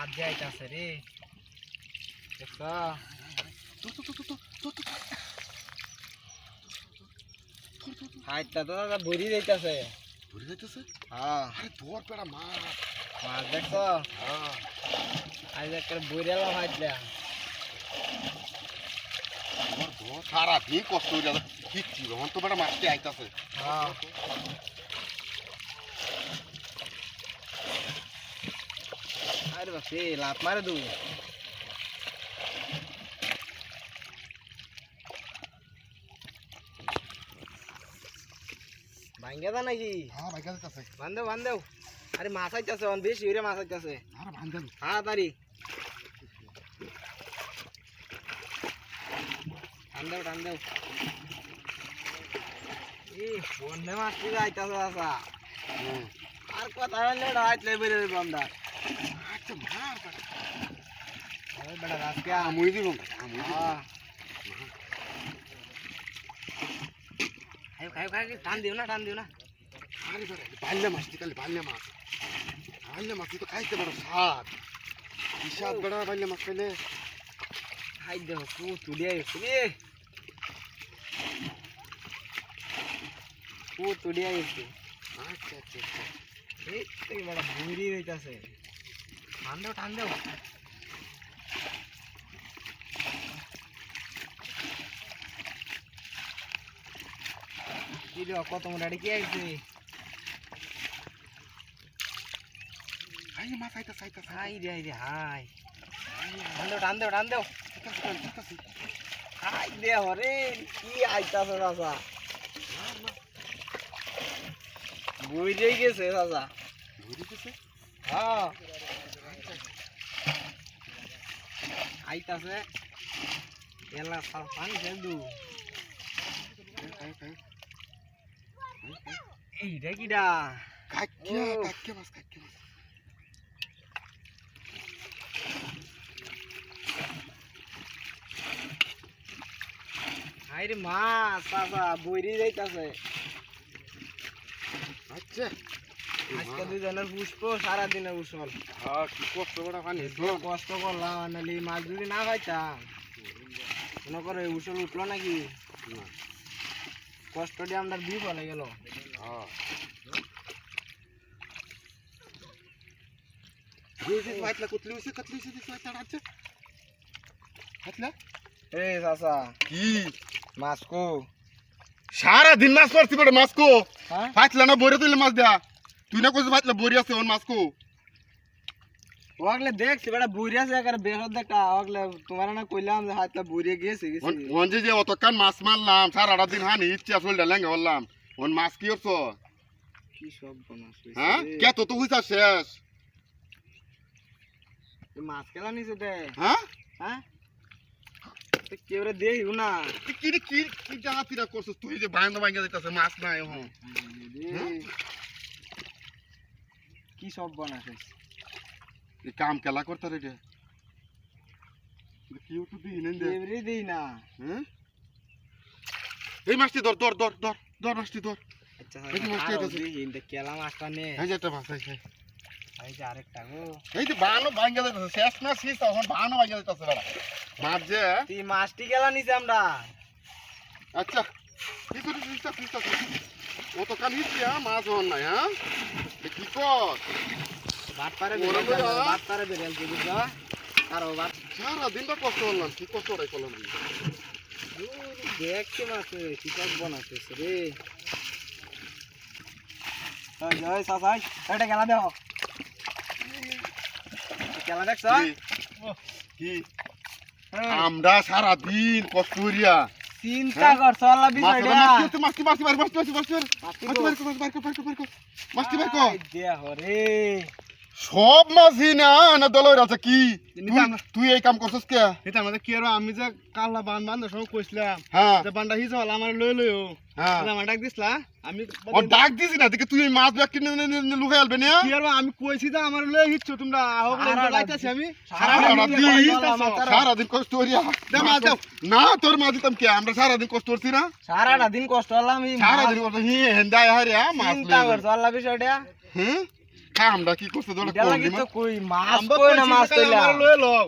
মাছ যাইতাছে রে দেখছ হাইটা তো দাদা বড়ি যাইতাছে ঘুরে যাইতেছে। হ্যাঁ আরে তোর পেড়া মাছ। মাছ দেখছ হ্যাঁ আজ একটা বইরালাম হাইটলা তোর ধর সারা দিন কষ্ট হয়ে যাবে কিচ্ছু রহন তো পেড়া মাছটি আইতাছে। হ্যাঁ আরে বাপরে লাভ মারে দু ভাঙ্গা দা নাকি হ্যাঁ ভাইকা যাইতাছে। বান্ধব বান্ধব আরে মাছ আইতাছে অন বেশি রে মাছ আইতাছে আরে ভাঙ্গালি তাড়াতাড়ি বান্ধব বান্ধব এই বন্যা মাছটি আইতাছে আসা হুম আর কথা হইলে হাইটলে বেরে দেব আমরা আচ্ছা মার পেড়া ওই বড় রাস্তা আমুই দিব আমুই দিব। হ্যাঁ খাই খাই খাই টান দিও না আরে পেড়া বাল্যা মাছটি কালি বাল্যা মাছ তো খাইতে বড় স্বাদ কি স্বাদ বেড়া বাল্যা মাছ খাইলে। খাই দেও কু তুলিয়া গেছে রে কু তুলিয়া গেছে আচ্ছা আচ্ছা আচ্ছা এই তুই বড় বুড়ি হইতাছে টান দেও কি রে কত মোটাড়ি কি আইছে আই মাছ আইতাছে আইতাছে হাই রে হাই টান দেও আইতাছে। হাই দে হরে কি আইতাছে চাচা বুঝে গেছে চাচা ঘুরে গেছে। হ্যাঁ আইতাছে এলা পানি ফেল দু খাই খাই এইটা কিডা কাকিয়া ও। কাকিয়া মাছ হাই রে মাছ চাচা বইরি যাইতাছে আচ্ছা আজকে দুজনের পুষ্প সারাদিনে উসল হ্যাঁ কি কষ্ট বড় পানি কষ্ট করলাম নালি মাছ যদি না খাইতাম মনে করো উসল উঠলো নাকি কষ্ট দিয়ে আমরা দুই ফলে গেল হ্যাঁ দিদি মাছলা কুতলি দিস মাছলা আছে হাতলা এ চাচা কি মাছ কো সারা দিন মাছ মারছি বড় মাছ কো হ্যাঁ ফাটলা না বইরে তুইলে মাছ দেয়া তুই না কইছ ফাটলা বইরে আছে ওন মাছ কো ওগলে দেখছি বেটা বুড়িয়া আছে একার বেহদ দেখা ওগলে তোমার না কইলাম যে হাতটা বুড়িয়ে গেছে ওন যে অত কান মাছ মারলাম সারাটা দিন হানি ইচ্ছা চলটা লেঙ্গা বললাম ওন মাছ কি হচ্ছে কি সব বনাস হ্যাঁ কে তো হইছা শেষ মাছ খেলা নিছে দে হ্যাঁ হ্যাঁ কেউরে দেখিও না কি কি কি জায়গা তিরা করছিস তুই যে বান্ধ ভাঙ্গা যাইতাছে মাছ নাই এখন কি সব বনাস এই কাম কেলা করতে রে রে কি তো দিন দে কেউরে দেই না হ্যাঁ এই মাছটি ধর ধর ধর ধর ধর মাছটি ধর আচ্ছা এই মাছ কে আছে? ইন্দে কেলা মাছটা নে এই যে একটা মাছ আছে এই যে আরেকটা গো এই যে বানো ভাঙ্গা যাইতাছে শেষ না শেষ এখন বানো ভাঙ্গা যাইতাছে বড় মাছ যে তুই মাছটি কেলা নিছে আমরা আচ্ছা কি করিস চিন্তা ও তো কান হিসি মাছ হন নাই হ্যাঁ কি কর ভাত পারে ওরা বেরেল তো- ভাত পারে বেরেল তুই বুঝছ আর ও ভাত সারা দিনটা কষ্ট করলাম কি কষ্ট ওরাই করলাম দেখতে মাছ কি সব বনাস রে ওই ওই সাসাই এটা কেলা দেও কেলা দেখছ কি আমরা সারা দিন কষ্ট করিয়া চিন্তা কর চলা বিষয়টা মাছটি দেহ রে সব মাছই না না দলের আছে কি তুই এই কাম করছিস কে এটা আমাদের কি আর আমি যে কালা বান বান সব কইছিলাম হ্যাঁ যে বানটা হিজ হল আমার লই লইও হ্যাঁ আমার ডাক দিছলা আমি ও ডাক দিছি না দেখে তুই এই মাছ ব্যাগ কিনে লুকাই আলবে না কি আর আমি কইছি যে আমার লই হিচ্ছ তোমরা আহো বলে লাইতাছি আমি সারাদিন কষ্ট করিয়া না তোর মা দিতাম কে আমরা সারাদিন কষ্ট করছি না সারাটা দিন কষ্ট হলাম সারাদিন কষ্ট হি হেন্দায় হারে মাছ চিন্তা কর চলা বিষয়টা হ্যাঁ কামটা কি করছে তোরা এটা কোন লাগি দিমা তো কই মাছ আমরা কই না কইছি মাছ সকালে তৈলা আমার লয়ে লও